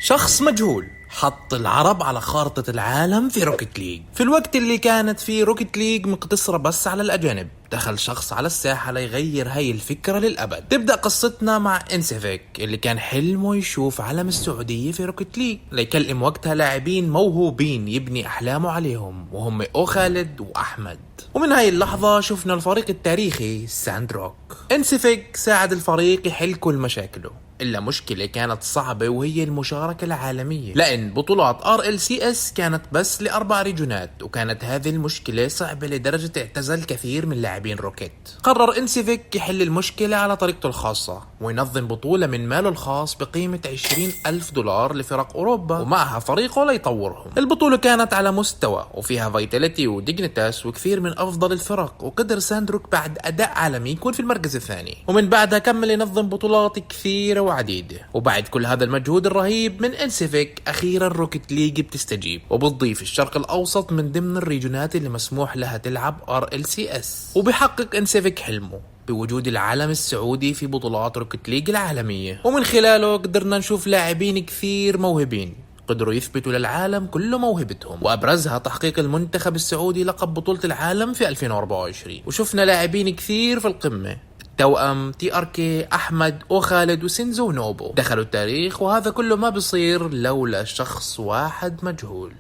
شخص مجهول حط العرب على خارطة العالم في روكيت ليج. في الوقت اللي كانت فيه روكيت ليج مقتصرة بس على الأجانب، دخل شخص على الساحة ليغير هاي الفكرة للأبد. تبدأ قصتنا مع انسيفيك اللي كان حلمه يشوف علم السعودية في روكيت ليج، ليكلم وقتها لاعبين موهوبين يبني أحلامه عليهم، وهم خالد وأحمد. ومن هاي اللحظة شفنا الفريق التاريخي ساندروك. انسيفيك ساعد الفريق يحل كل مشاكله، إلا مشكلة كانت صعبة وهي المشاركة العالمية، لأن بطولات RLCS كانت بس ل4 ريجونات، وكانت هذه المشكلة صعبة لدرجة اعتزل كثير من لاعبين روكيت. قرر انسيفيك يحل المشكلة على طريقته الخاصة وينظم بطولة من ماله الخاص بقيمة 20,000 دولار لفرق أوروبا ومعها فريقه ليطورهم. البطولة كانت على مستوى وفيها فيتاليتي وديجنيتاس وكثير من أفضل الفرق، وقدر ساندروك بعد أداء عالمي يكون في المركز الثاني، ومن بعدها كمل ينظم بطولات كثيرة وعديدة. وبعد كل هذا المجهود الرهيب من انسيفيك، أخيرا روكيت ليج بتستجيب وبتضيف الشرق الأوسط من ضمن الريجونات اللي مسموح لها تلعب RLCS. وبيحقق انسيفيك حلمه بوجود العالم السعودي في بطولات روكيت ليج العالمية، ومن خلاله قدرنا نشوف لاعبين كثير موهبين قدروا يثبتوا للعالم كل موهبتهم، وأبرزها تحقيق المنتخب السعودي لقب بطولة العالم في 2024. وشفنا لاعبين كثير في القمة، توأم TRK، أحمد وخالد وسينزو ونوبو دخلوا التاريخ، وهذا كله ما بصير لولا شخص واحد مجهول.